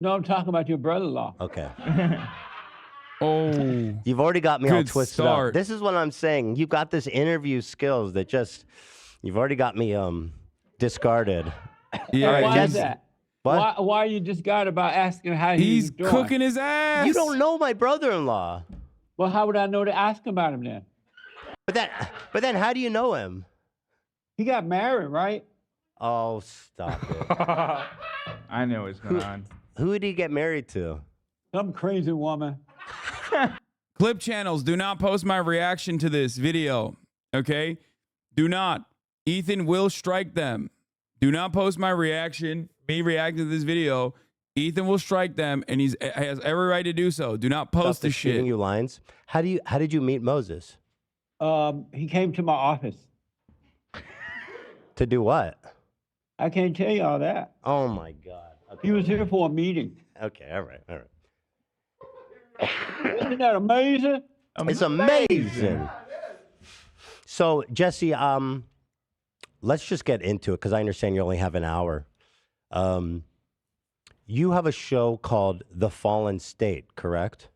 No, I'm talking about your brother-in-law. Okay. Oh, You've already got me all Good twisted start. up. This is what I'm saying. You've got this interview skills that just, you've already got me discarded. yeah. All right, Why is Jesse. that? What? Why you just got about asking how He's he's doing? cooking his ass. You don't know my brother-in-law. Well, how would I know to ask about him then? But then how do you know him? He got married, right? Oh, stop it. I know what's going on. Who did he get married to? Some crazy woman. Clip channels, do not post my reaction to this video. Okay? Do not. Ethan will strike them. Do not post my reaction, me reacting to this video. Ethan will strike them, and he has every right to do so. Do not post this shit. Giving you lines. How did you meet Moses? He came to my office. To do what? I can't tell you all that. Oh my God. Okay. He was here for a meeting. Okay. All right. Isn't that amazing? It's amazing. So Jesse, let's just get into it because I understand you only have an hour. You have a show called The Fallen State, correct?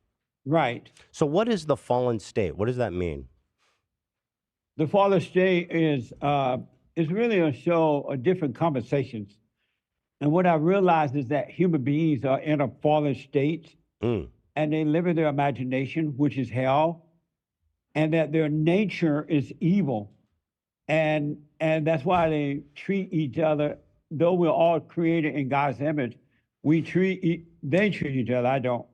Right. So what is the fallen state? What does that mean? The Fallen State is really a show of different conversations. And what I realized is that human beings are in a fallen state and they live in their imagination, which is hell, and that their nature is evil. And that's why they treat each other, though we're all created in God's image, they treat each other, I don't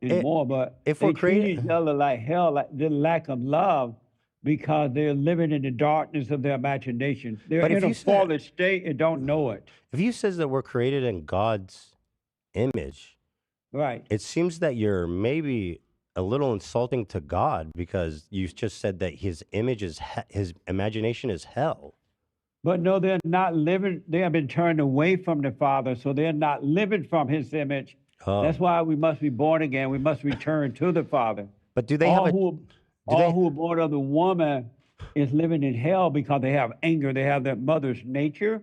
anymore, but if they we're treat created each other like hell, like the lack of love, because they're living in the darkness of their imagination. They're But if in a you said- fallen state and don't know it. If you says that we're created in God's image, Right. it seems that you're maybe a little insulting to God because you just said that his image is his imagination is hell. But no, they're not living. They have been turned away from the Father, so they're not living from his image. Oh. That's why we must be born again. We must return to the Father. But do they all have a who are born of the woman is living in hell because they have anger. They have their mother's nature,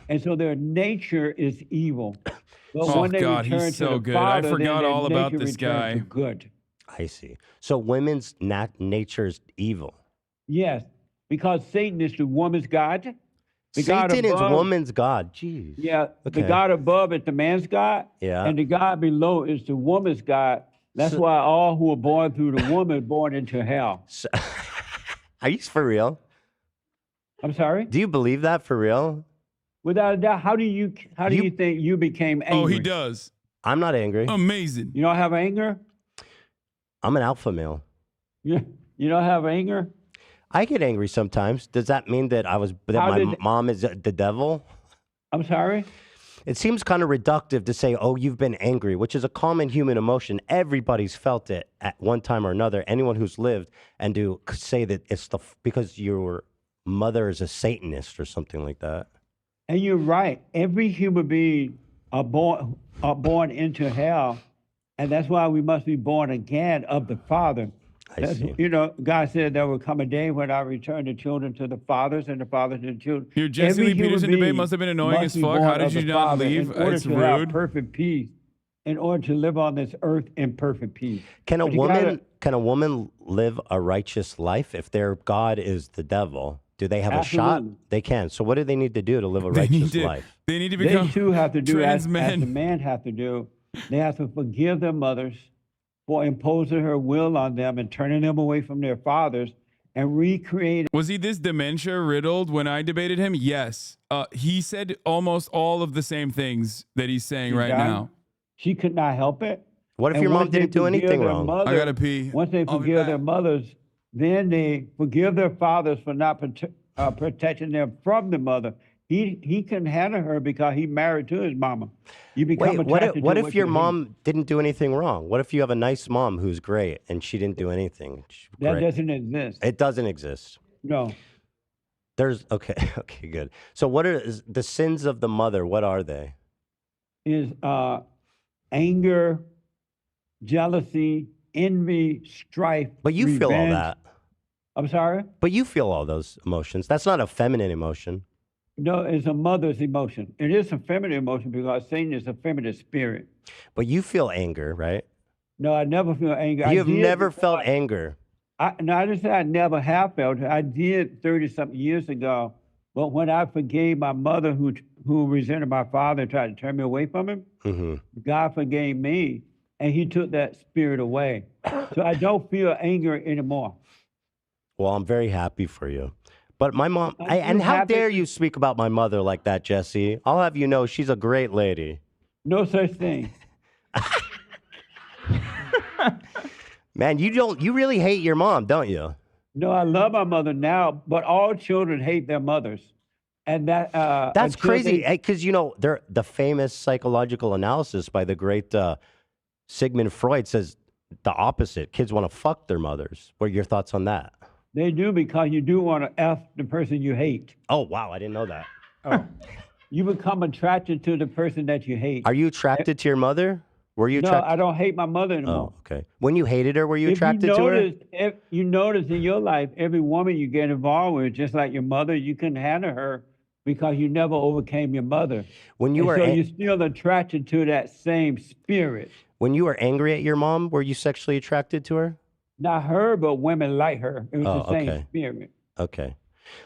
and so their nature is evil. But Oh, when they God, return he's to so the good. I Father, forgot then their all about nature this returns guy. to good. I see. So women's nature is evil. Yes, because Satan is the woman's god. The God Satan is above- woman's God. Jeez. Yeah, Okay. the God above is the man's God, Yeah. and the God below is the woman's God. That's So- why all who are born through the woman are born into hell. So, are you for real? I'm sorry? Do you believe that for real? Without a doubt, how do you think you became angry? Oh, he does. I'm not angry. Amazing. You don't have anger? I'm an alpha male. You don't have anger? I get angry sometimes. Does that mean that How my did- mom is the devil? I'm sorry? It seems kind of reductive to say, oh, you've been angry, which is a common human emotion. Everybody's felt it at one time or another. Anyone who's lived and to say that it's because your mother is a Satanist or something like that. And you're right. Every human being are born into hell, and that's why we must be born again of the Father. I see. You know, God said there will come a day when I return the children to the fathers and the fathers to the children. Your Jesse Every Lee human Peterson debate being must have been annoying must as be fuck. born How did of you the not Father leave? in order It's to have rude. perfect peace, in order to live on this earth in perfect peace. Can a But you woman can a woman live a righteous life if their God is the devil? Do they have a shot? Absolutely. They can. So what do they need to do to live a They need righteous to, life? they need to They become too have to do trans as men. the man have to do. They have to forgive their mothers for imposing her will on them and turning them away from their fathers and recreate. Was he this dementia riddled when I debated him? Yes. He said almost all of the same things that he's saying right now. She could not help it. What if And your mom once they didn't do forgive anything their wrong? mother- I gotta pee. Once they I'll be forgive their back. mothers, then they forgive their fathers for not protecting them from the mother. He couldn't handle her because he married to his mama. You become Wait, what attracted if, what to if your you hate. mom didn't do anything wrong? What if you have a nice mom who's great and she didn't do anything? That Great. doesn't exist. It doesn't exist. No. There's okay, okay, good. So what are the sins of the mother? What are they? Is anger, jealousy, envy, strife. But you feel all revenge. that. I'm sorry? But you feel all those emotions. That's not a feminine emotion. No, it's a mother's emotion. It is a feminine emotion because Satan is a feminine spirit. But you feel anger, right? No, I never feel anger. You I have did never before felt anger. No, I didn't say I never have felt it. I did 30-something years ago. But when I forgave my mother who resented my father and tried to turn me away from him, Mm-hmm. God forgave me and he took that spirit away. So I don't feel anger anymore. Well, I'm very happy for you. But my mom, Are you and how happy? dare you speak about my mother like that, Jesse? I'll have you know she's a great lady. No such thing. Man, you really hate your mom, don't you? No, I love my mother now, but all children hate their mothers. And that's That's crazy because, you know, the famous psychological analysis by the great Sigmund Freud says the opposite. Kids want to fuck their mothers. What are your thoughts on that? They do because you do want to F the person you hate. Oh, wow. I didn't know that. Oh. You become attracted to the person that you hate. Are you attracted to your mother? Were you No, attracted? I don't hate my mother anymore. Oh, okay. When you hated her, were you attracted to her? If you notice in your life, every woman you get involved with, just like your mother, you couldn't handle her because you never overcame your mother. When you were so you're still attracted to that same spirit. When you were angry at your mom, were you sexually attracted to her? Not her, but women like her. It was the same spirit. Okay.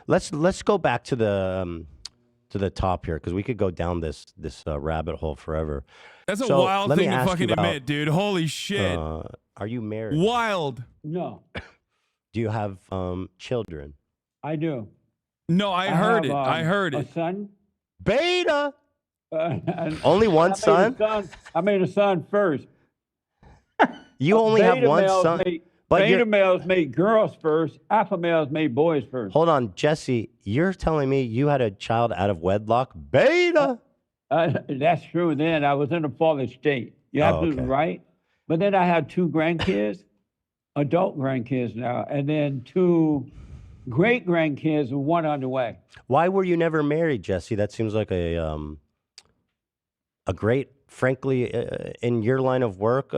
Let's go back to the top here because we could go down this rabbit hole forever. That's a So, wild let me thing to ask fucking you about, admit, dude. Holy shit. Are you married? Wild. No, Do you have children? I do. No, I heard it. I heard A it. son. Beta. Only one son? I made a son first. You only have Beta one males son. But Beta you're, males made girls first. Alpha males made boys first. hold on, Jesse. You're telling me you had a child out of wedlock? Beta. That's true. Then I was in a fallen state. You're absolutely right. But then I had 2 grandkids, adult grandkids now, and then 2 great grandkids and 1 on the way. Why were you never married, Jesse? That seems like a great, frankly, in your line of work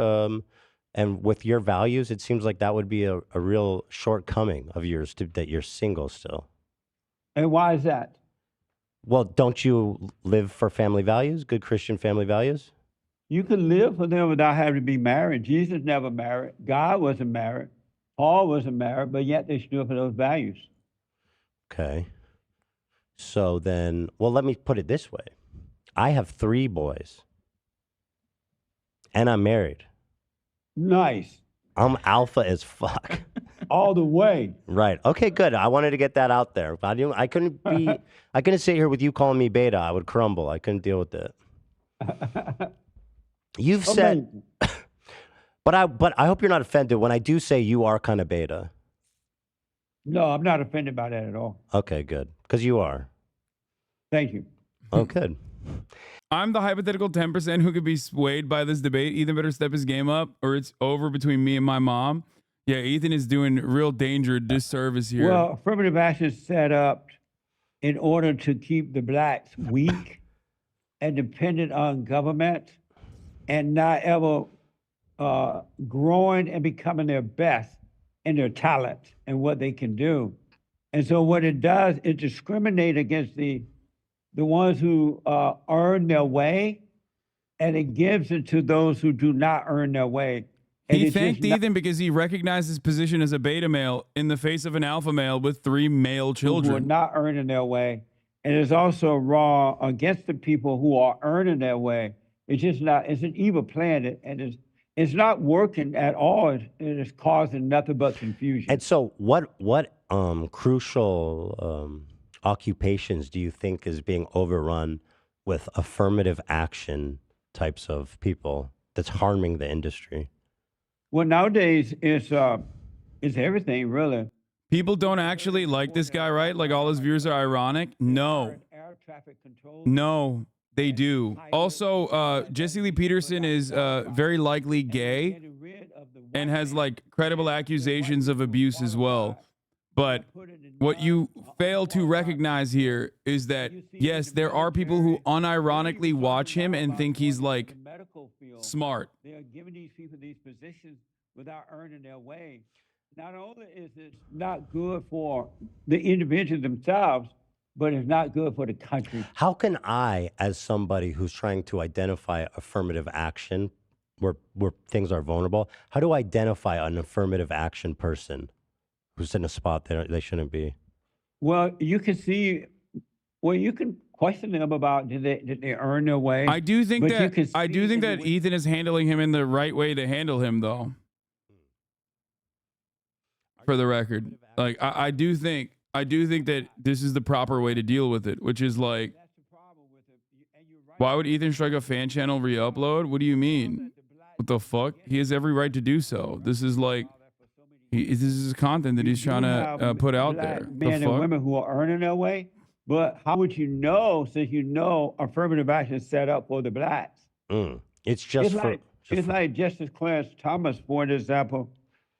and with your values, it seems like that would be a real shortcoming of yours that you're single still. And why is that? Well, don't you live for family values, good Christian family values? You can live for them without having to be married. Jesus never married. God wasn't married. Paul wasn't married, but yet they stood for those values. Okay. So then, well, let me put it this way. I have 3 boys, and I'm married. Nice. I'm alpha as fuck. All the way. Right. Okay, good. I wanted to get that out there. I couldn't sit here with you calling me beta. I would crumble. I couldn't deal with it. You've said, but I hope you're not offended when I do say you are kind of beta. No, I'm not offended by that at all. Okay, good. Because you are. Thank you. Oh, good. I'm the hypothetical 10% who could be swayed by this debate. Ethan better step his game up or it's over between me and my mom. Yeah, Ethan is doing real danger disservice here. Well, affirmative action is set up in order to keep the blacks weak and dependent on government and not ever growing and becoming their best in their talent and what they can do. And so what it does, it discriminates against the ones who earn their way, and it gives it to those who do not earn their way. And he thanked Ethan because he recognized his position as a beta male in the face of an alpha male with 3 male children. Who are not earning their way. And it's also wrong against the people who are earning their way. It's just not, it's an evil plan, and it's not working at all. It is causing nothing but confusion. And so what crucial occupations do you think is being overrun with affirmative action types of people that's harming the industry? Well, nowadays it's everything really. People don't actually like this guy, right? Like all his views are ironic. No. No, they do. Also, Jesse Lee Peterson is very likely gay and has like credible accusations of abuse as well. But what you fail to recognize here is that, yes, there are people who unironically watch him and think he's like smart. They are giving these people these positions without earning their way. Not only is it not good for the individuals themselves, but it's not good for the country. How can I, as somebody who's trying to identify affirmative action where things are vulnerable, how do I identify an affirmative action person who's in a spot that they shouldn't be? Well, you can see, well, you can question them about did they earn their way. I do think But you that can I do see think in the that way- Ethan is handling him in the right way to handle him, though. For the record, like I do think that this is the proper way to deal with it, which is like, That's the problem with it. And you're right. why would Ethan strike a fan channel re-upload? What do you mean? What the fuck? He has every right to do so. This is like, this is content that he's trying to put out there. Black The men and fuck? women who are earning their way. But how would you know, since you know affirmative action is set up for the blacks? It's just It's like Justice Clarence Thomas, for example.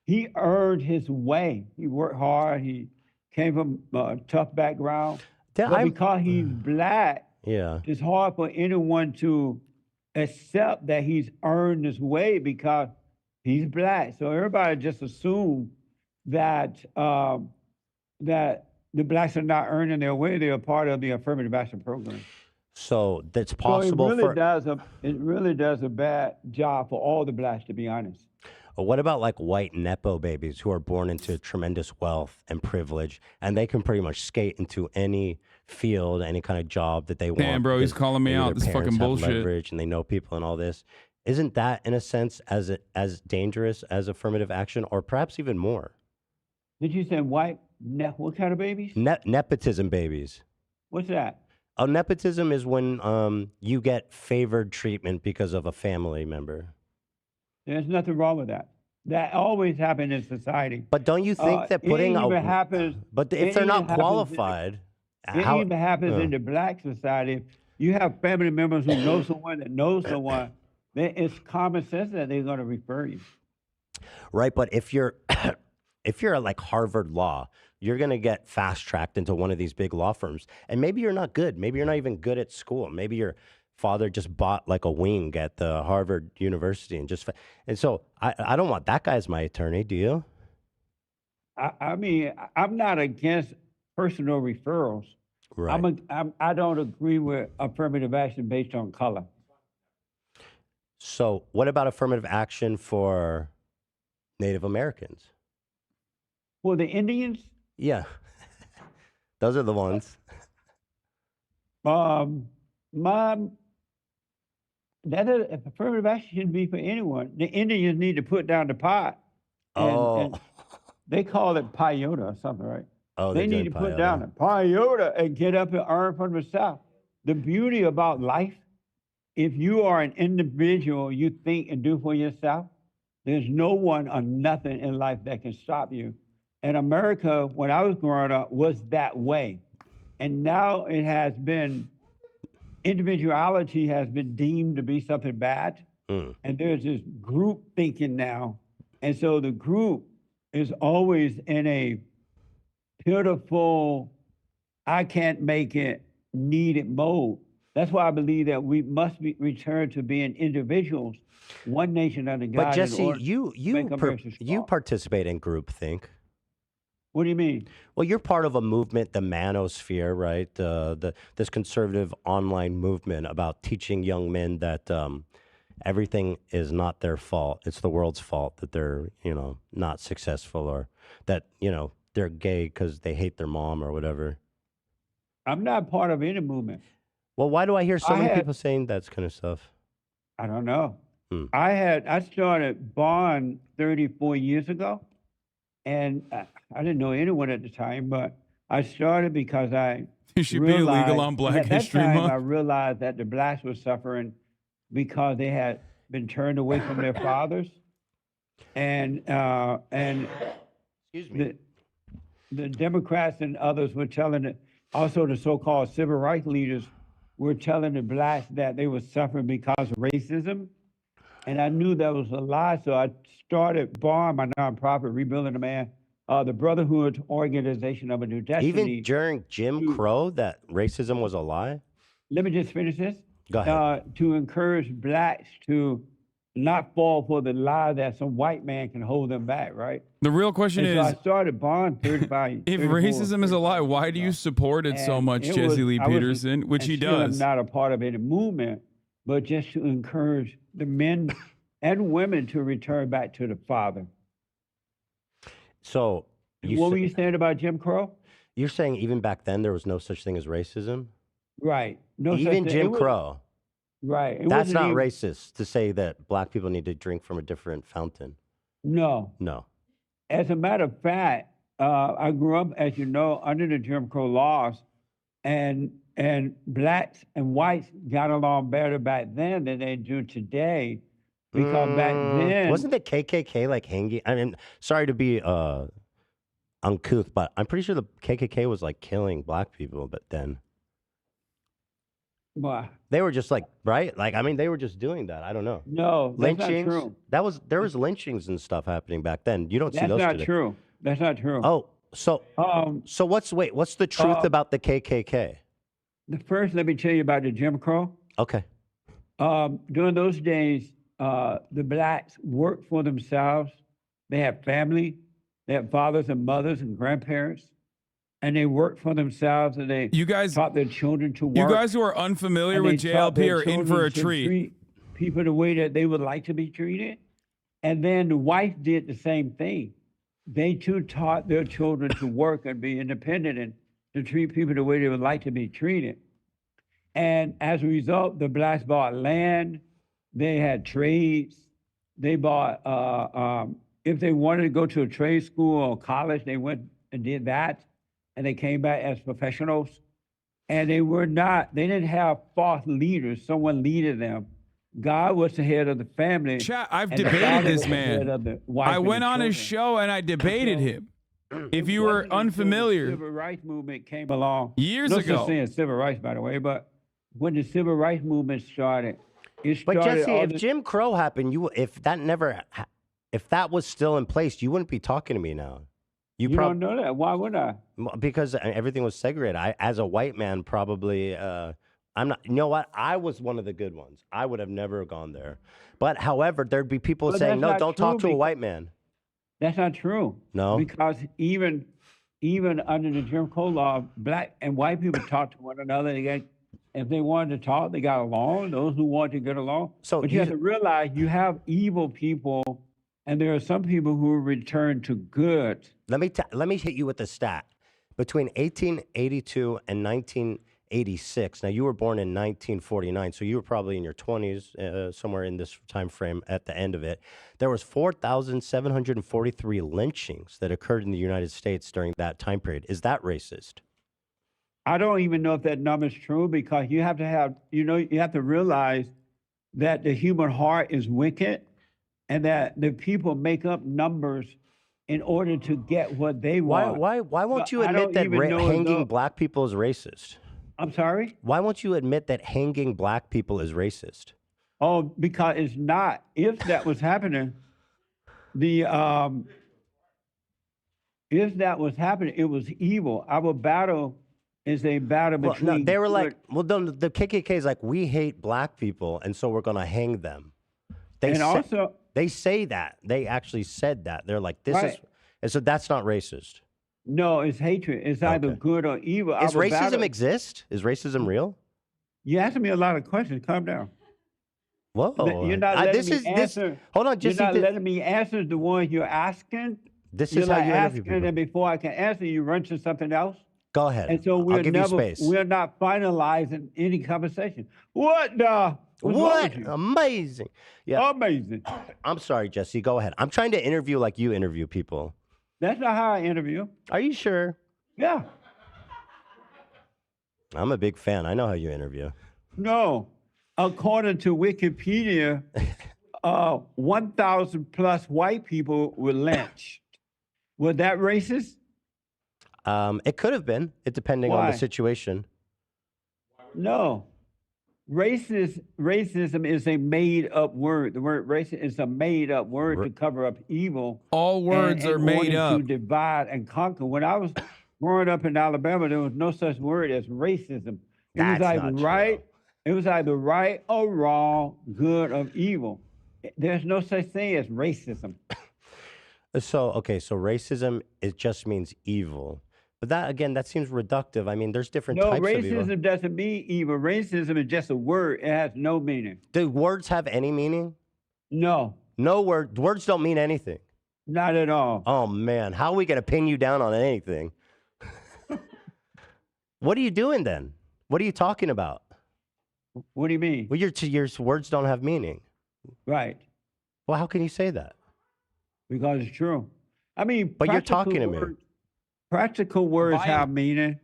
He earned his way. He worked hard. He came from a tough background. But because he's black, yeah. it's hard for anyone to accept that he's earned his way because he's black. So everybody just assume that that the blacks are not earning their way. They're a part of the affirmative action program. So that's possible So it really does a bad job for all the blacks, to be honest. What about like white Nepo babies who are born into tremendous wealth and privilege, and they can pretty much skate into any field, any kind of job that they want? Damn, bro, he's because calling me maybe out. their This parents fucking have bullshit. leverage and they know people and all this. Isn't that, in a sense, as dangerous as affirmative action, or perhaps even more? Did you say white? What kind of babies? Nepotism babies. What's that? Oh, nepotism is when you get favored treatment because of a family member. There's nothing wrong with that. That always happens in society. But don't you think that putting it even happens? But if they're not qualified, It even happens in the black society. You have family members who know someone that knows someone. It's common sense that they're going to refer you. Right, but if you're if you're at like Harvard Law, you're going to get fast tracked into one of these big law firms, and maybe you're not good. Maybe you're not even good at school. Maybe your father just bought like a wing at the Harvard University and so I don't want that guy as my attorney. Do you? I mean, I'm not against personal referrals. Right. I don't agree with affirmative action based on color. So what about affirmative action for Native Americans? Well, the Indians, Yeah. Those are the ones. affirmative action shouldn't be for anyone. The Indians need to put down the pot. And they call it peyote or something, right? Oh, They need to put down the peyote and get up and earn for themselves. The beauty about life, if you are an individual, you think and do for yourself, there's no one or nothing in life that can stop you. And America, when I was growing up, was that way. And now it has been, individuality has been deemed to be something bad. And there's this group thinking now. And so the group is always in a pitiful, I can't make it, needed mode. That's why I believe that we must return to being individuals, one nation under God. But Jesse, in order to make America you strong. participate in groupthink. What do you mean? Well, you're part of a movement, the manosphere, right? This conservative online movement about teaching young men that everything is not their fault. It's the world's fault that they're, not successful, or that, they're gay because they hate their mom or whatever. I'm not part of any movement. Well, why do I hear so many people saying that kind of stuff? I don't know. I started Bond 34 years ago, and I didn't know anyone at the time, but I started because I You should be illegal on Black at that History time, Month. I realized that the blacks were suffering because they had been turned away from their fathers, and Excuse me. the Democrats and others were telling it. Also, the so-called civil rights leaders were telling the blacks that they were suffering because of racism, and I knew that was a lie. So I started BARM, my nonprofit, Rebuilding the Man, the Brotherhood Organization of a New Destiny. Even during Jim Crow, that racism was a lie? Let me just finish this. Go ahead. To encourage blacks to not fall for the lie that some white man can hold them back, right? The real question And so I is, started Bond 35. if 34, racism is a lie, 35 why years do you ago. support it so And much, it Jesse was- Lee I was- Peterson, which and he still does? I'm not a part of any movement, but just to encourage the men and women to return back to the Father. So What were you saying about Jim Crow? you're saying even back then there was no such thing as racism? Right. No such Even thing. Jim It was- Crow. Right. It That's wasn't not even- racist to say that black people need to drink from a different fountain. No. No. As a matter of fact, I grew up, as you know, under the Jim Crow laws, and blacks and whites got along better back then than they do today. Because back then, Wasn't the KKK like hanging? I mean, sorry to be uncouth, but I'm pretty sure the KKK was like killing black people. But then well, they were just like, right? Like, I mean, they were just doing that. I don't know. no, that's not Lynchings. true. There was lynchings and stuff happening back then. You don't see That's those not today. true. That's not true. Oh, so Um, what's the truth about the KKK? the first, let me tell you about the Jim Crow. Okay. During those days, the blacks worked for themselves. They had family. They had fathers and mothers and grandparents, and they worked for themselves. And they You guys, taught their children to work. you guys who are unfamiliar and with they taught JLP their are in for a children to treat. treat people the way that they would like to be treated. And then the whites did the same thing. They too taught their children to work and be independent and to treat people the way they would like to be treated. And as a result, the blacks bought land. They had trades. They bought, if they wanted to go to a trade school or college, they went and did that. And they came back as professionals. And they didn't have false leaders. Someone leaded them. God was the head of the family. Chat, I've and the debated father this was the head man. of the wife I and went the on his children. show and I debated him. If you were Wasn't until the unfamiliar, civil rights movement came along. Years no ago. such thing as civil rights, by the way, but when the civil rights movement started, it But started. Jesse, all if the- Jim Crow happened, if that was still in place, you wouldn't be talking to me now. you don't know that. Why would I? Because everything was segregated. As a white man, probably, I'm not. You know what? I was one of the good ones. I would have never gone there. But however, there'd be people But saying, that's "No, not don't talk to true a white man." That's not true. No? Because even under the Jim Crow law, black and white people talked to one another. If they wanted to talk, they got along. Those who wanted to get along. So But you have to realize you have evil people, and there are some people who return to good. Let me hit you with a stat. Between 1882 and 1986. Now you were born in 1949, so you were probably in your 20s, somewhere in this time frame. At the end of it, there was 4,743 lynchings that occurred in the United States during that time period. Is that racist? I don't even know if that number is true because you have to realize that the human heart is wicked and that the people make up numbers in order to get what they want. Why won't But you I admit don't that even know hanging though- black people is racist? I'm sorry? Why won't you admit that hanging black people is racist? Oh, because it's not. If that was happening, if that was happening, it was evil. Our battle is a battle Well, between no, they were like, good- the KKK is like, we hate black people, and so we're gonna hang them. They and say, also they say that. They actually said that. They're like, this is, Right. and so that's not racist. no, it's hatred. It's either Okay. good or evil. Is Our racism battle- exist? Is racism real? You're asking me a lot of questions. Calm down. Whoa! You're not letting this me is answer. this. Hold on, You're Jesse. not letting me answer the ones you're asking. This You're is how like you interview asking, people. and before I can answer, you run to something else. Go ahead. And so I'll we're give never, you space. we're not finalizing any conversation. What the? What's wrong What? with you? Amazing. Yeah. Amazing. I'm sorry, Jesse. Go ahead. I'm trying to interview like you interview people. That's not how I interview. Are you sure? Yeah. I'm a big fan. I know how you interview. No. According to Wikipedia, 1,000 plus white people were lynched. Was that racist? It could have been, it depending on Why? the situation. No. Racism is a made-up word. The word racist is a made-up word to cover up evil. all words and are in made order up. to divide and conquer. When I was growing up in Alabama, there was no such word as racism. It That's was either not right. It was either right or wrong, good or evil. There's no such thing as racism. So, okay, so racism, it just means evil. But that, again, that seems reductive. I mean, there's different No, types of evil. racism doesn't mean evil. Racism is just a word. It has no meaning. Do words have any meaning? No, No words don't mean anything. not at all. Oh, man, how are we going to pin you down on anything? What are you doing then? What are you talking about? What do you mean? Well, your words don't have meaning. Right, Well, how can you say that? because it's true. I mean, But you're practical talking to me. Practical words have meaning.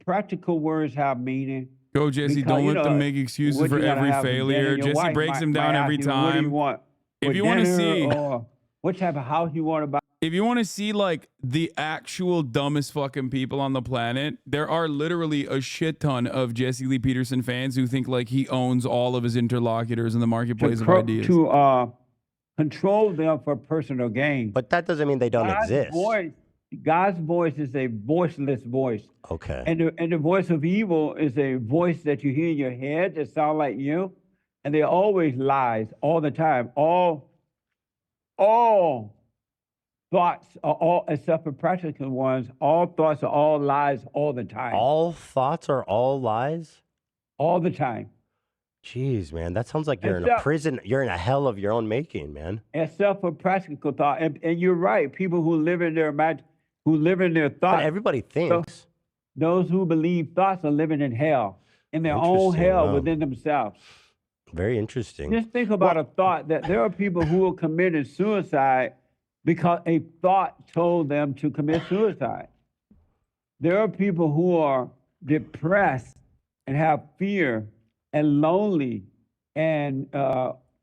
Practical words have meaning. Go, Jesse. Because, Don't you let them know, make excuses what for you gotta every have for dinner, failure. your Jesse wife breaks might- them down might ask every you, What do you time. want? If for you wanna dinner, see- or what type of house you want to buy. If you want to see like the actual dumbest fucking people on the planet, there are literally a shit ton of Jesse Lee Peterson fans who think like he owns all of his interlocutors in the marketplace of ideas. To control them for personal gain. But that doesn't mean they don't exist. God's voice is a voiceless voice. Okay. And the voice of evil is a voice that you hear in your head that sound like you. And they're always lies all the time. All thoughts are all, except for practical ones, all thoughts are all lies all the time. All thoughts are all lies? All the time. Jeez, man, that sounds like you're in a Except- prison. You're in a hell of your own making, man. Except for practical thought. And you're right. People who live in their But thoughts. everybody thinks. Those who believe thoughts are living in hell, in their own Interesting, hell wow. within themselves. Very interesting. Just think about a thought that there are people who are committing suicide because a thought told them to commit suicide. There are people who are depressed and have fear and lonely and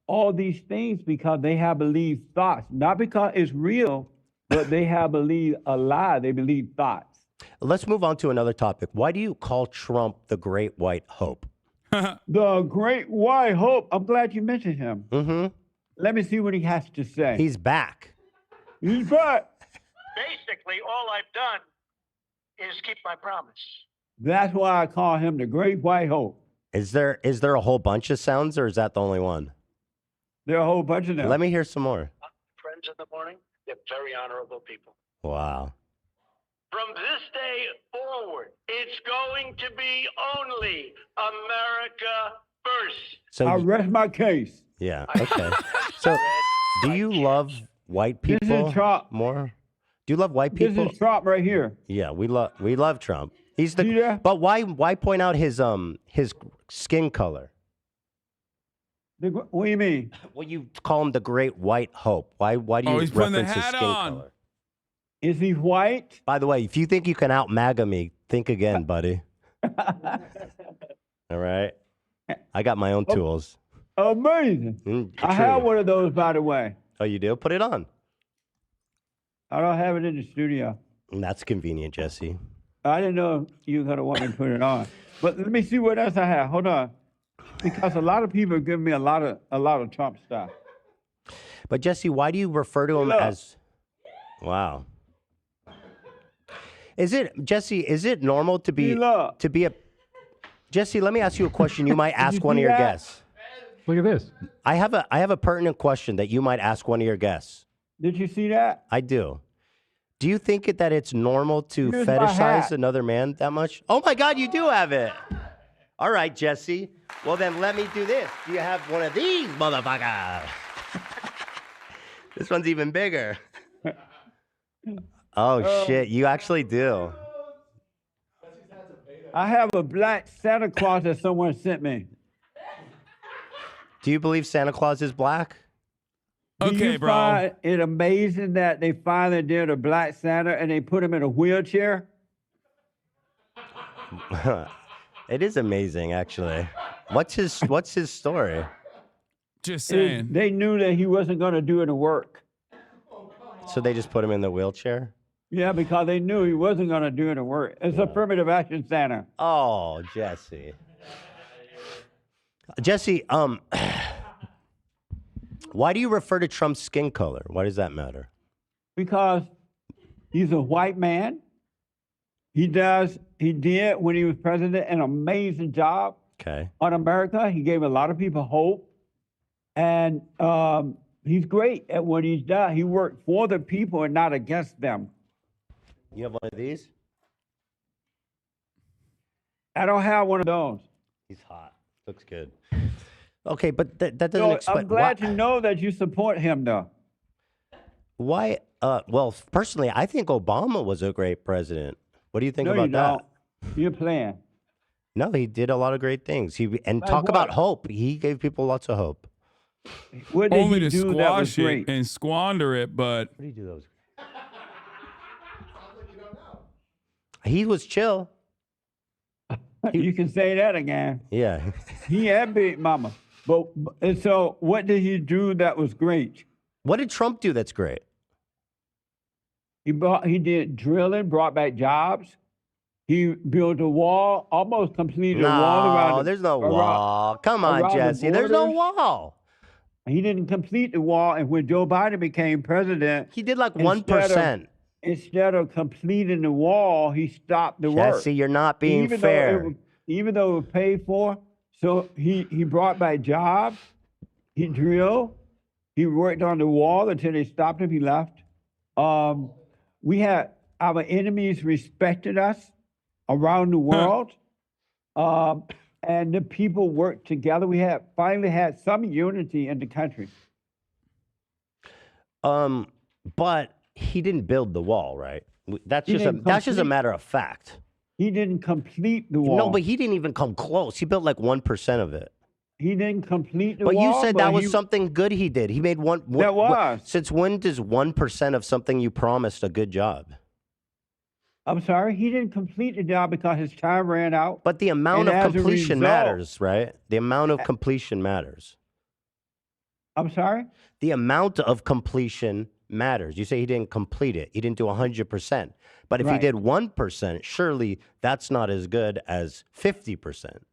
all these things because they have believed thoughts, not because it's real, but they have believed a lie. They believe thoughts. Let's move on to another topic. Why do you call Trump the Great White Hope? The Great White Hope. I'm glad you mentioned him. Mm-hmm. Let me see what he has to say. He's back. He's back. Basically, all I've done is keep my promise. That's why I call him the Great White Hope. Is there a whole bunch of sounds, or is that the only one? There are a whole bunch of them. Let me hear some more. Friends in the morning, they're very honorable people. Wow. From this day forward, it's going to be only America first. So I rest my case. yeah, okay. So do you love white This people is Trump. more? Do you love white people? This is Trump right here. Yeah, we love Trump. He's the. See that? But why point out his skin color? What do you mean? Well, you call him the Great White Hope. Why do you Oh, he's putting the reference his hat skin on. color? Is he white? By the way, if you think you can out MAGA me, think again, buddy. All right. I got my own tools. Amazing. I True. have one of those, by the way. Oh, you do? Put it on. I don't have it in the studio. That's convenient, Jesse. I didn't know you were going to want me to put it on. But let me see what else I have. Hold on. Because a lot of people are giving me a lot of Trump stuff. But Jesse, why do you refer to him Look. as? Wow. Is it Jesse? Is it normal to be Look. a? Jesse, let me ask you a question. You might ask one see of your that? guests. Look at this. I have a pertinent question that you might ask one of your guests. Did you see that? I do. Do you think that it's normal to Here's my fetishize hat. another man that much? Oh my God, you do have it. All right, Jesse. Well, then let me do this. Do you have one of these, motherfucker? This one's even bigger. Oh, shit. You actually do. I have a black Santa Claus that someone sent me. Do you believe Santa Claus is black? Do Okay, you bro. find it amazing that they finally did a black Santa and they put him in a wheelchair? It is amazing, actually. What's his story? Just saying. They knew that he wasn't going to do any work. So they just put him in the wheelchair? Yeah, because they knew he wasn't going to do any work. It's affirmative action Santa. Oh, Jesse. Jesse, why do you refer to Trump's skin color? Why does that matter? Because he's a white man. He did when he was president an amazing job. Okay. on America. He gave a lot of people hope. And he's great at what he's done. He worked for the people and not against them. You have one of these? I don't have one of those. He's hot. Looks good. Okay, but that doesn't So explain. I'm glad to know that you support him, though. Why? Well, personally, I think Obama was a great president. What do you think No, about you that? don't. You're playing. No, he did a lot of great things. And Like talk what? about hope. He gave people lots of hope. What did Only he to do that was squash it great? and squander it, but What did he do that was great? He was chill. You can say that again. Yeah. He had Big Mama. And so what did he do that was great? What did Trump do that's great? He did drilling, brought back jobs. He built a wall, almost completed a wall around. No, there's no around- wall. Come on, around the Jesse. There's no borders. wall. He didn't complete the wall, and when Joe Biden became president, He did like Instead of- 1%. instead of completing the wall, he stopped the work. Jesse, you're not being even fair. Though even though it was paid for, so he brought back jobs. He drilled. He worked on the wall until they stopped him. He left. We had our enemies respected us around the world, and the people worked together. We finally had some unity in the country. But he didn't build the wall, right? That's He just a didn't that's just a complete- matter of fact. He didn't complete the wall. No, but he didn't even come close. He built like 1% of it. he didn't complete the But wall. you said that was he- something good he did. He made one. That was. Since when does 1% of something you promised a good job? I'm sorry, he didn't complete the job because his time ran out. But the amount And of as a completion result- matters, right? The amount of completion matters. I'm sorry? The amount of completion matters. You say he didn't complete it. He didn't do 100%. But if he Right. did 1%, surely that's not as good as 50%.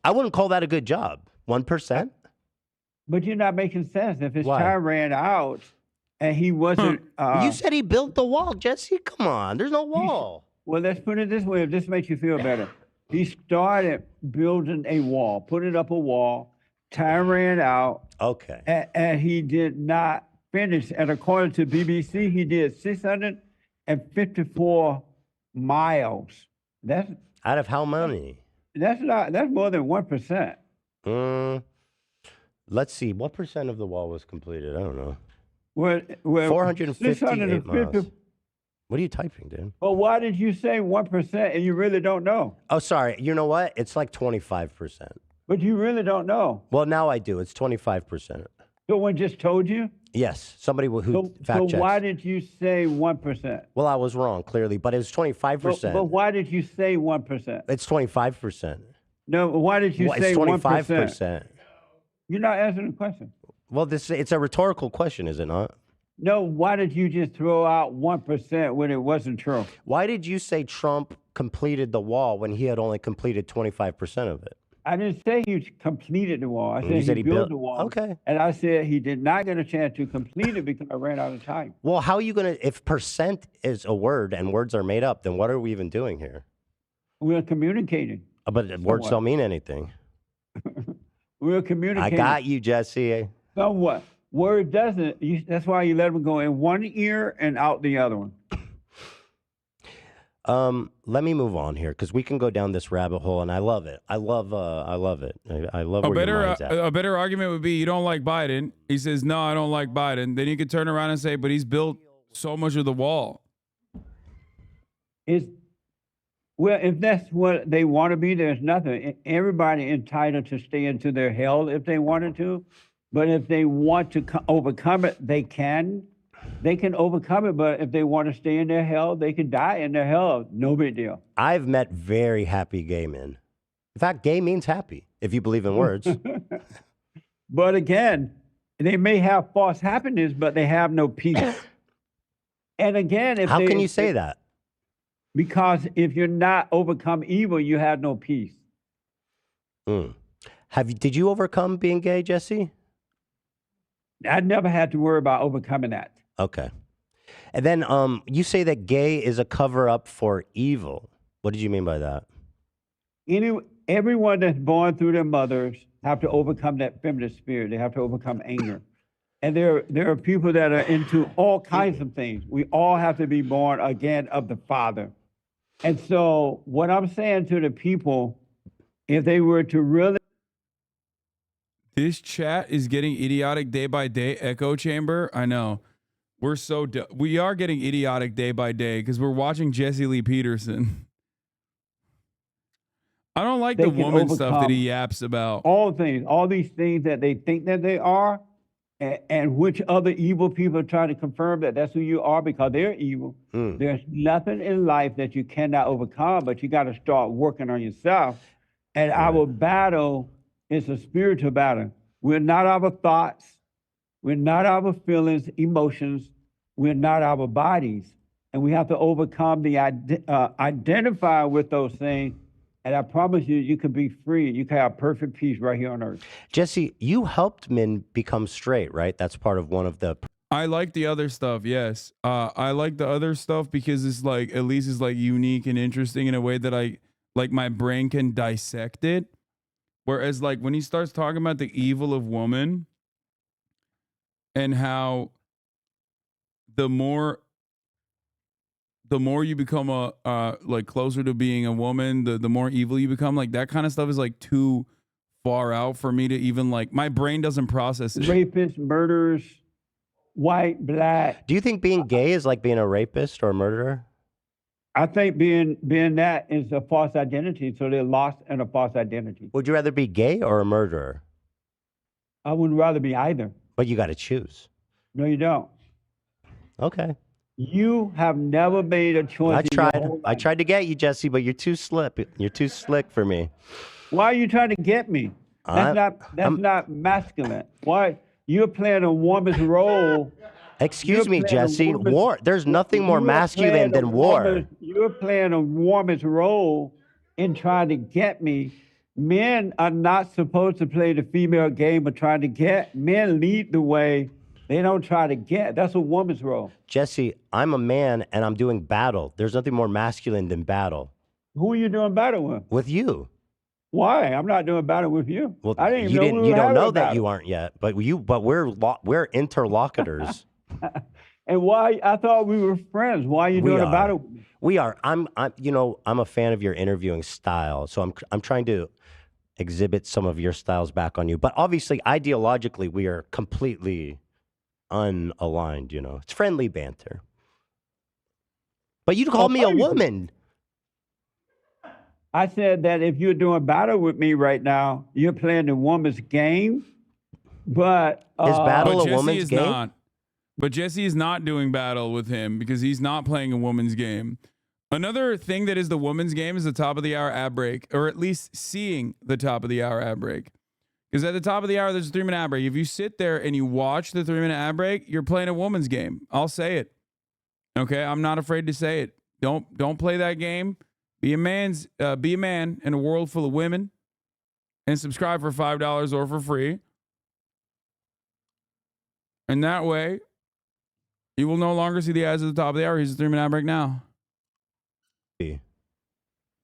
I wouldn't call that a good job. 1%? But you're not making sense. If his Why? time ran out and he wasn't. You said he built the wall, Jesse. Come on. There's no wall. Well, let's put it this way, if this makes you feel better. He started building a wall, putting up a wall. Time ran out, Okay. and he did not finish. And according to BBC, he did 654 miles. That's Out of how many? that's more than 1%. Let's see. What percent of the wall was completed? I don't know. Well, 458 650 miles. What are you typing, dude? Well, why did you say 1% and you really don't know? Oh, sorry. You know what? It's like 25%. But you really don't know. Well, now I do. It's 25%. Someone just told you? Yes. Somebody who So fact checks. why did you say 1%? Well, I was wrong, clearly, but it was 25%. But why did you say 1%? It's 25%. No, why did you Well, say it's 1%? 25%. You're not answering the question. Well, it's a rhetorical question, is it not? No, why did you just throw out 1% when it wasn't true? Why did you say Trump completed the wall when he had only completed 25% of it? I didn't say he completed the wall. I You said, said he he built built- the wall. okay. And I said he did not get a chance to complete it because I ran out of time. Well, how are you going to, if percent is a word and words are made up, then what are we even doing here? We're communicating. But words Somewhat. don't mean anything. We're I communicating. got you, Jesse. Somewhat. Word doesn't. That's why you let them go in one ear and out the other one. Let me move on here because we can go down this rabbit hole, and I love it. I love it. I love a where your better mind's at. a better argument would be you don't like Biden. He says no, I don't like Biden. Then you could turn around and say, but he's built so much of the wall. Well, if that's what they want to be, there's nothing. Everybody entitled to stay into their hell if they wanted to. But if they want to overcome it, they can. They can overcome it. But if they want to stay in their hell, they can die in their hell. No big deal. I've met very happy gay men. In fact, gay means happy, if you believe in words. But again, they may have false happiness, but they have no peace. And again, if How they, can you say that? Because if you're not overcome evil, you have no peace. Did you overcome being gay, Jesse? I never had to worry about overcoming that. Okay. And then you say that gay is a cover up for evil. What did you mean by that? everyone that's born through their mothers have to overcome that feminine spirit. They have to overcome anger. And there are people that are into all kinds of things. We all have to be born again of the Father. And so what I'm saying to the people, if they were to really... This chat is getting idiotic day by day. Echo chamber. I know. We are getting idiotic day by day because we're watching Jesse Lee Peterson. I don't like the woman stuff that he yaps about. All things, all these things that they think that they are, and which other evil people are trying to confirm that that's who you are because they're evil. There's nothing in life that you cannot overcome, but you got to start working on yourself. And our battle is a spiritual battle. We're not our thoughts. We're not our feelings, emotions. We're not our bodies. And we have to overcome the identify with those things. And I promise you, you can be free. You can have perfect peace right here on earth. Jesse, you helped men become straight, right? That's part of one of the... I like the other stuff, yes. I like the other stuff because it's like, at least it's like unique and interesting in a way that my brain can dissect it. Whereas like when he starts talking about the evil of woman and how the more you become like closer to being a woman, the more evil you become, like that kind of stuff is like too far out for me to even like, my brain doesn't process it. Rapists, murderers, white, black. Do you think being gay is like being a rapist or a murderer? I think being that is a false identity, so they're lost in a false identity. Would you rather be gay or a murderer? I would rather be either. But you got to choose. No, you don't. Okay. You have never made a choice. I tried to get you, Jesse, but you're too slick. You're too slick for me. Why are you trying to get me? That's not masculine. Why you're playing a woman's role? Excuse me, Jesse. War. There's nothing more masculine than war. You're playing a woman's role in trying to get me. Men are not supposed to play the female game of trying to get. Men lead the way. They don't try to get. That's a woman's role. Jesse, I'm a man and I'm doing battle. There's nothing more masculine than battle. Who are you doing battle with? With you. Why? I'm not doing battle with you. Well, I didn't even know you don't know that battle. you aren't yet, but we're interlocutors. And why? I thought we were friends. Why are you doing a battle with me? We are. I'm a fan of your interviewing style, so I'm trying to exhibit some of your styles back on you. But obviously, ideologically, we are completely unaligned. You know, it's friendly banter. But you called me a woman. I said that if you're doing battle with me right now, you're playing the woman's game. But is battle but a woman's game? Not. But Jesse is not doing battle with him because he's not playing a woman's game. Another thing that is the woman's game is the top of the hour ad break, or at least seeing the top of the hour ad break. Because at the top of the hour, there's a 3-minute ad break. If you sit there and you watch the 3-minute ad break, you're playing a woman's game. I'll say it. Okay, I'm not afraid to say it. Don't play that game. Be a man in a world full of women, and subscribe for $5 or for free. And that way, you will no longer see the ads at the top of the hour. He's a 3-minute ad break now.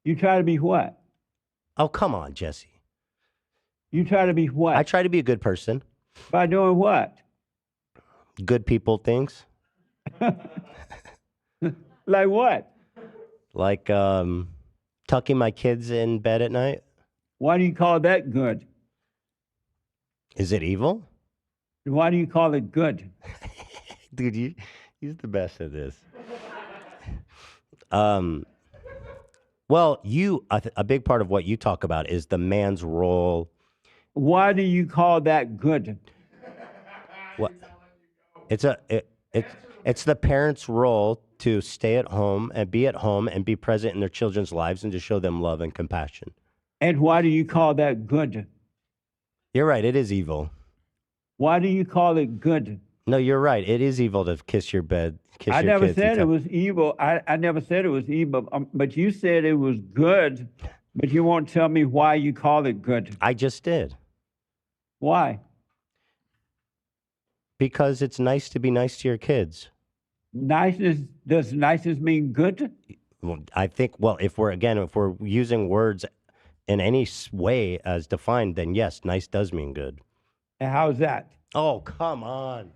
You try to be what? Oh, come on, Jesse. You try to be what? I try to be a good person. By doing what? Good people things. Like what? Like tucking my kids in bed at night. Why do you call that good? Is it evil? Why do you call it good? Dude, he's the best at this. Well, a big part of what you talk about is the man's role. Why do you call that good? What? It's the parent's role to stay at home and be present in their children's lives and to show them love and compassion. And why do you call that good? You're right. It is evil. Why do you call it good? No, you're right. It is evil to kiss your bed. I never said it was evil. I never said it was evil. But you said it was good. But you won't tell me why you call it good. I just did. Why? Because it's nice to be nice to your kids. Does niceness mean good? Well, I think, if we're using words in any way as defined, then yes, nice does mean good. And how's that? Oh, come on.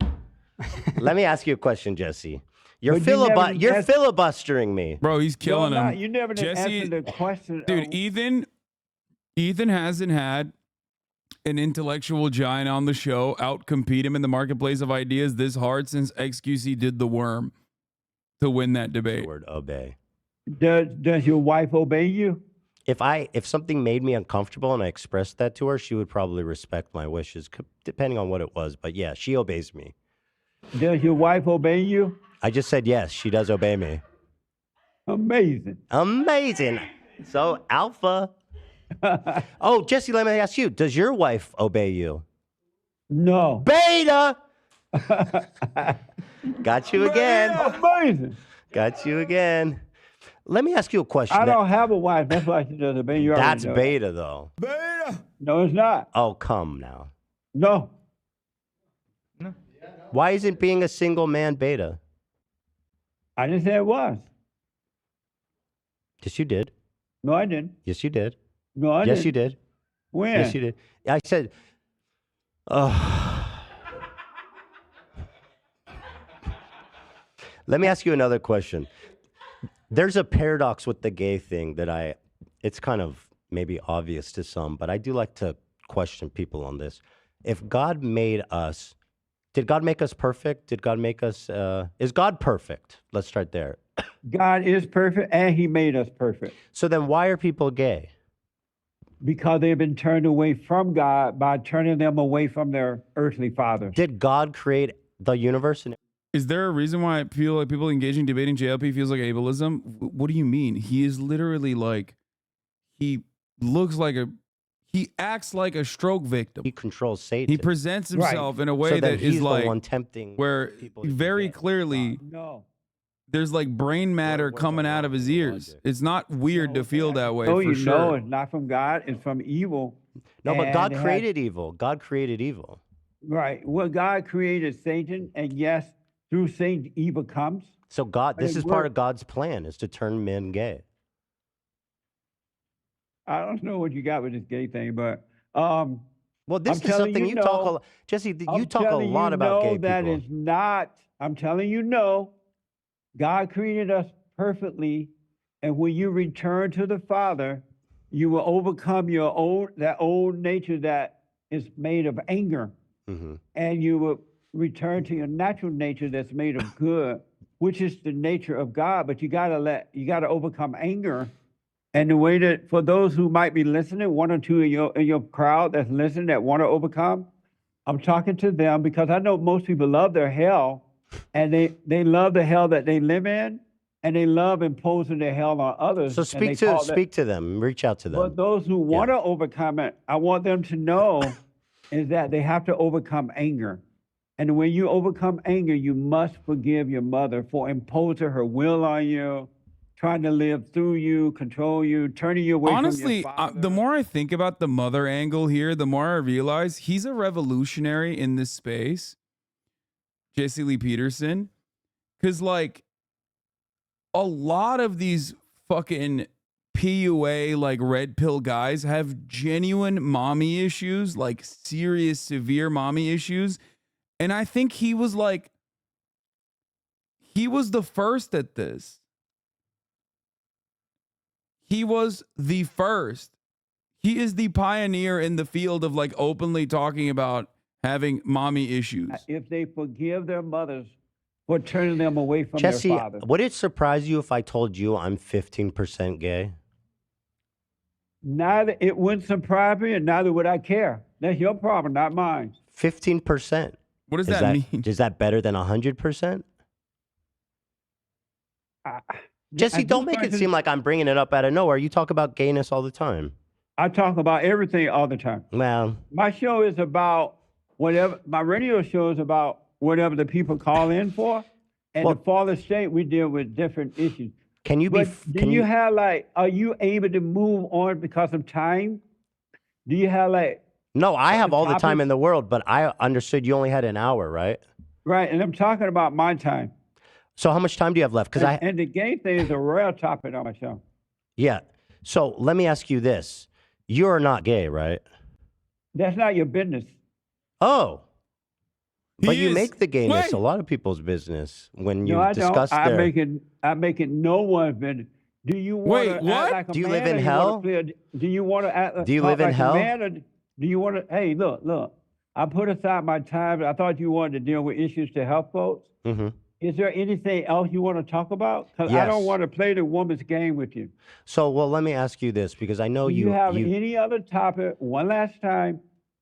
Let me ask you a question, Jesse. You're But you never you're asked- filibustering me. Bro, he's killing No, I'm him. not. You never did Jesse, answer the question. dude, Ethan hasn't had an intellectual giant on the show outcompete him in the marketplace of ideas this hard since XQC did the worm to win that The debate. word obey. Does your wife obey you? If something made me uncomfortable and I expressed that to her, she would probably respect my wishes, depending on what it was. But yeah, she obeys me. Does your wife obey you? I just said yes, she does obey me. Amazing. Amazing. So alpha. Oh, Jesse, let me ask you: does your wife obey you? No. Beta. Got you again. Amazing. Got you again. Let me ask you a question. I don't have a wife. That's why she does obey you. Already That's know. beta, though. No, it's not. Oh, come now. No. Why isn't being a single man beta? I didn't say it was. Yes, you did. No, I didn't. Yes, you did. No, I Yes, didn't. you did. When? Yes, you did. I said, let me ask you another question. There's a paradox with the gay thing that it's kind of maybe obvious to some, but I do like to question people on this. If God made us, did God make us perfect? Did God make us, is God perfect? Let's start there. God is perfect and he made us perfect So then why are people gay? because they've been turned away from God by turning them away from their earthly fathers. Did God create the universe? Is there a reason why I feel like people engaging debating JLP feels like ableism? What do you mean? He is literally like, he acts like a stroke victim. He controls Satan. He presents himself in a way so then that he's is the like one tempting where people to be very gay. clearly No. there's like brain matter where's coming that out of his wrong ears. logic? It's not weird to feel that way Oh, for you sure. know it's not from God. It's from evil. No, but And God it has- created evil. God created evil. Right. Well, God created Satan, and yes, through Satan, evil comes. So God, this Hey, is part we're- of God's plan, is to turn men gay. I don't know what you got with this gay thing, but Well, this I'm is telling something you you talk a no. lot. Jesse, you I'm talk a telling lot you about no, gay that people. is not. I'm telling you no. God created us perfectly, and when you return to the Father, you will overcome that old nature that is made of anger, Mhm. and you will return to your natural nature that's made of good, which is the nature of God. But you gotta overcome anger. And the way that for those who might be listening, one or two in your crowd that's listening that want to overcome, I'm talking to them because I know most people love their hell, and they love the hell that they live in, and they love imposing their hell on others. So and they call that- speak to them, reach out to them. But those who want to overcome it, I want them to know is that they have to overcome anger. And when you overcome anger, you must forgive your mother for imposing her will on you, trying to live through you, control you, turning you away Honestly, from your father. the more I think about the mother angle here, the more I realize he's a revolutionary in this space, Jesse Lee Peterson. Because, like, a lot of these fucking PUA, like, red pill guys have genuine mommy issues, like, serious, severe mommy issues. And I think he was the first at this. He was the first. He is the pioneer in the field of like openly talking about having mommy issues. If they forgive their mothers for turning them away from Jesse, their father. would it surprise you if I told you I'm 15% gay? Neither it wouldn't surprise me, and neither would I care. That's your problem, not mine. 15%. What does that mean? Is that better than 100%? Jesse, don't make it seem like I'm bringing it up out of nowhere. You talk about gayness all the time. I talk about everything all the time. Well, My show is about whatever. My radio show is about whatever the people call in for. And Well- the father state, we deal with different issues. can you be? But do you have like? Are you able to move on because of time? Do you have like? No, I have all the time topics? in the world, but I understood you only had an hour, right? Right, and I'm talking about my time. So how much time do you have left? Because And the gay thing is a rare topic on my show. yeah. So let me ask you this: You're not gay, right? That's not your business. Oh. But He you is. make the gayness Wait. a lot of people's business when No, you I don't. discuss their... I make it no one's business. Do you want Wait, to what? act like a Do you man live in or hell? Do you want to act? Do you talk live in like hell? A man or do you want to? Hey, look. I put aside my time. I thought you wanted to deal with issues to help folks. Mm-hmm. Is there anything else you want to talk about? Because I don't Yes. want to play the woman's game with you. So, well, let me ask you this, because I know Do you have any other topic? One last time,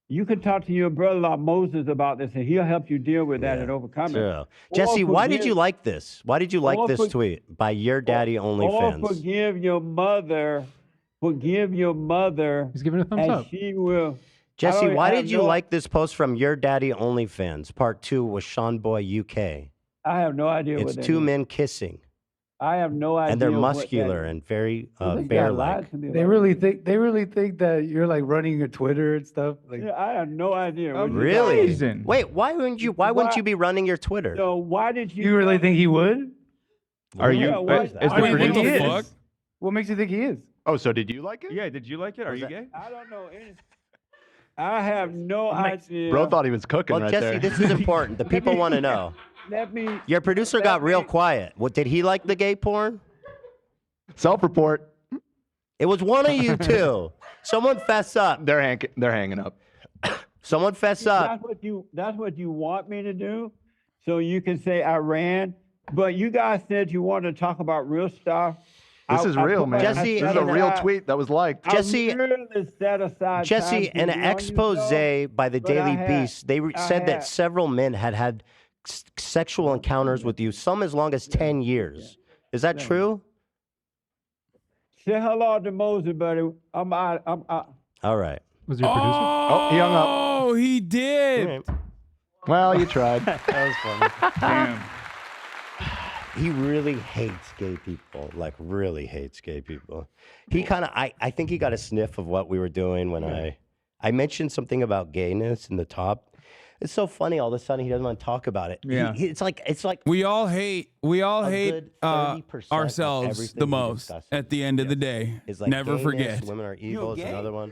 you can talk to your brother-in-law Moses about this, and he'll help you deal with that Yeah, and overcome it. True. Or Jesse, why did forgive- you like this? Why did you like or this for- tweet by Your Daddy Or OnlyFans? forgive your mother. Forgive your mother, He's giving a thumbs and up. she will. Jesse, I why have did you no- like this post from Your Daddy OnlyFans, part 2 with Sean Boy UK? I have no idea It's what that two is. men kissing, I have no idea. and they're what that muscular is. and very Well, this guy bear-like. lied to me They about really it. think that you're like running a Twitter and stuff. Like, Yeah, I have no idea. what you're Really? talking Amazing. Wait, why wouldn't you? Why wouldn't you be running your Twitter? about. So why did you? you really think he would? Are you? Yeah, what is is that? the What do you think what he the is? fuck? What makes you think he is? Oh, so did you like it? Yeah, did you like it? Are you that- gay? I don't know. I have no idea. Bro thought he was cooking Well, right Jesse, there. this is important. The people want to know. Let me. Your producer let got real me- quiet. What did he like the gay porn? Self-report. It was one of you two. Someone fess up. They're hanging up. Someone fess up. That's what you want me to do, so you can say I ran. But you guys said you wanted to talk about real stuff. This is real, put my- man. Jesse, this is a in a- real tweet that was liked. Jesse- I really set aside Jesse, time in to an be on you, expose though. by the but I Daily had- Beast, they I said that had- several men had sexual encounters with you, some as long as 10 years. Is that true? Say hello to Moses, buddy. I'm out. All right. Was your producer? Oh, he hung up. Oh, he did. Well, you tried. That was funny. Damn. He really hates gay people, like really hates gay people. He kind of, I think he got a sniff of what we were doing when I mentioned something about gayness in the top. It's so funny. All of a sudden, he doesn't want to talk about it. Yeah. It's like We all hate A good 30% of ourselves everything the we most discuss at the end of the day. it's like Never gayness, forget. Women are evil is another one.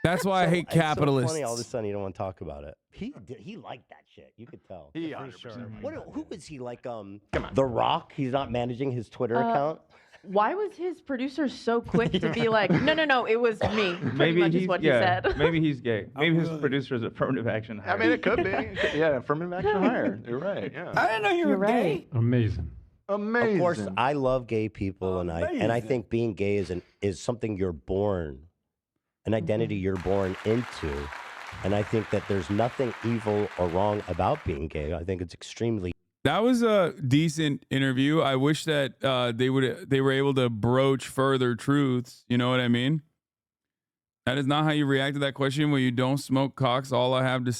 That's why I hate It's so capitalists. funny. All of a sudden, you don't want to talk about it. He liked that shit. You could tell. He 100% Who is he like? The Rock. He's not managing his Twitter account. Why was his producer so quick to be like, no, it was me? Pretty Maybe much he's is what he yeah. said. Maybe he's gay. Maybe his producer is affirmative action. I mean, it could be. Yeah, affirmative action higher. You're right. Yeah. I didn't know you You're were right. Amazing. Amazing. Of course, I love gay people, and I think being gay is something you're born, an identity you're born into, and I think that there's nothing evil or wrong about being gay. I think it's extremely. That was a decent interview. I wish that they were able to broach further truths. You know what I mean? That is not how you react to that question when you don't smoke cocks. All I have to